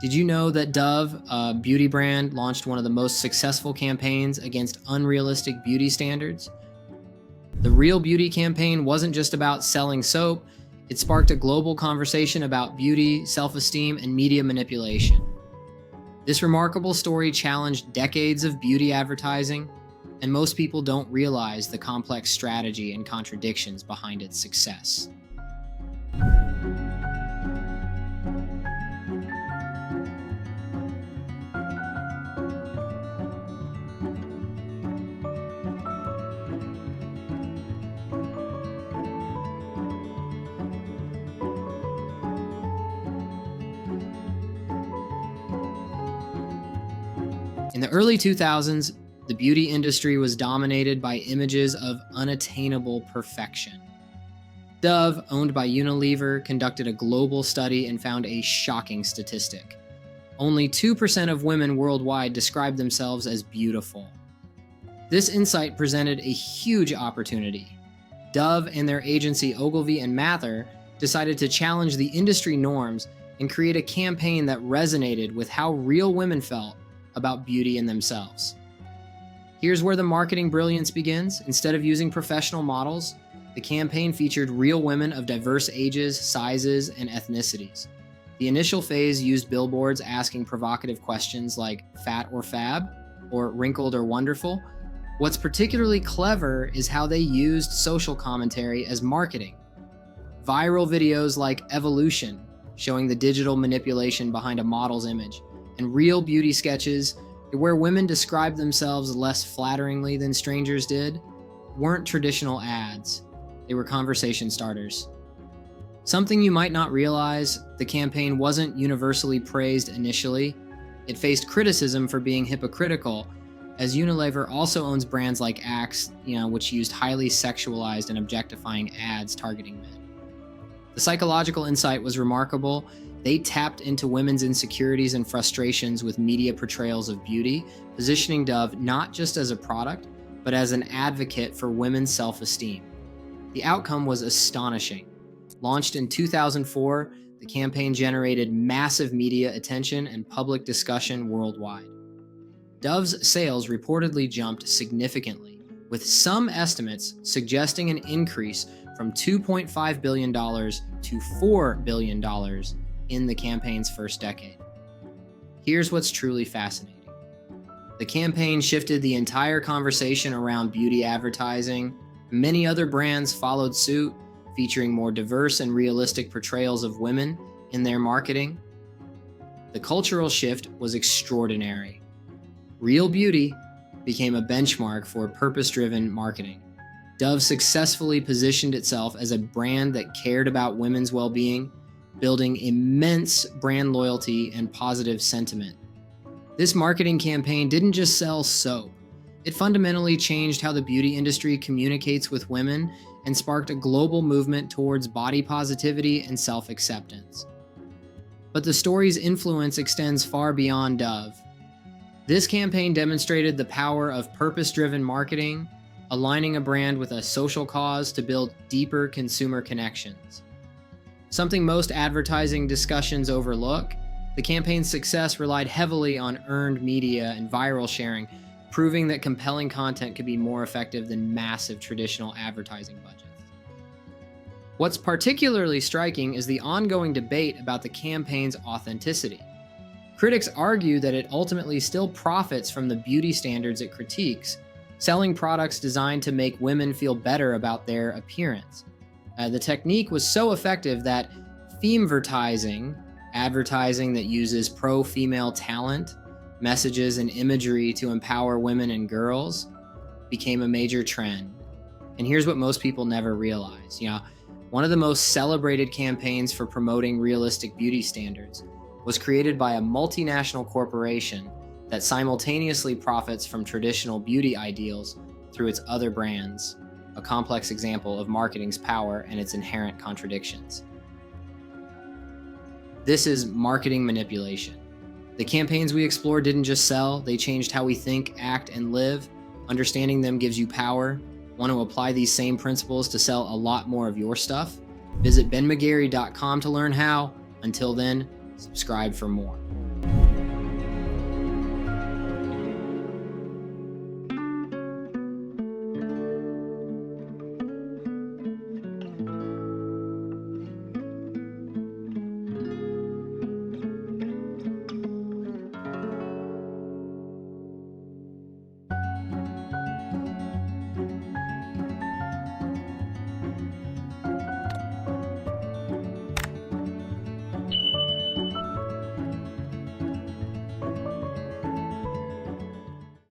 Did you know that Dove, a beauty brand, launched one of the most successful campaigns against unrealistic beauty standards? The Real Beauty campaign wasn't just about selling soap, it sparked a global conversation about beauty, self-esteem, and media manipulation. This remarkable story challenged decades of beauty advertising, and most people don't realize the complex strategy and contradictions behind its success. In the early 2000s, the beauty industry was dominated by images of unattainable perfection. Dove, owned by Unilever, conducted a global study and found a shocking statistic. Only 2% of women worldwide describe themselves as beautiful. This insight presented a huge opportunity. Dove and their agency Ogilvy Mather decided to challenge the industry norms and create a campaign that resonated with how real women felt about beauty in themselves. Here's where the marketing brilliance begins. Instead of using professional models, the campaign featured real women of diverse ages, sizes, and ethnicities. The initial phase used billboards asking provocative questions like fat or fab, or wrinkled or wonderful. What's particularly clever is how they used social commentary as marketing. Viral videos like Evolution, showing the digital manipulation behind a model's image, and real beauty sketches where women described themselves less flatteringly than strangers did, weren't traditional ads. They were conversation starters. Something you might not realize, the campaign wasn't universally praised initially. It faced criticism for being hypocritical, as Unilever also owns brands like Axe, which used highly sexualized and objectifying ads targeting men. The psychological insight was remarkable. They tapped into women's insecurities and frustrations with media portrayals of beauty, positioning Dove not just as a product, but as an advocate for women's self-esteem. The outcome was astonishing. Launched in 2004, the campaign generated massive media attention and public discussion worldwide. Dove's sales reportedly jumped significantly, with some estimates suggesting an increase from $2.5 billion to $4 billion in the campaign's first decade. Here's what's truly fascinating. The campaign shifted the entire conversation around beauty advertising. Many other brands followed suit, featuring more diverse and realistic portrayals of women in their marketing. The cultural shift was extraordinary. Real beauty became a benchmark for purpose-driven marketing. Dove successfully positioned itself as a brand that cared about women's well-being, building immense brand loyalty and positive sentiment. This marketing campaign didn't just sell soap. It fundamentally changed how the beauty industry communicates with women and sparked a global movement towards body positivity and self-acceptance. But the story's influence extends far beyond Dove. This campaign demonstrated the power of purpose-driven marketing, aligning a brand with a social cause to build deeper consumer connections. Something most advertising discussions overlook, the campaign's success relied heavily on earned media and viral sharing, proving that compelling content could be more effective than massive traditional advertising budgets. What's particularly striking is the ongoing debate about the campaign's authenticity. Critics argue that it ultimately still profits from the beauty standards it critiques, selling products designed to make women feel better about their appearance. The technique was so effective that themevertising, advertising that uses pro-female talent, messages, and imagery to empower women and girls, became a major trend. And here's what most people never realize. One of the most celebrated campaigns for promoting realistic beauty standards was created by a multinational corporation that simultaneously profits from traditional beauty ideals through its other brands, a complex example of marketing's power and its inherent contradictions. This is marketing manipulation. The campaigns we explore didn't just sell, they changed how we think, act, and live. Understanding them gives you power. Want to apply these same principles to sell a lot more of your stuff? Visit benmcgary.com to learn how. Until then, subscribe for more.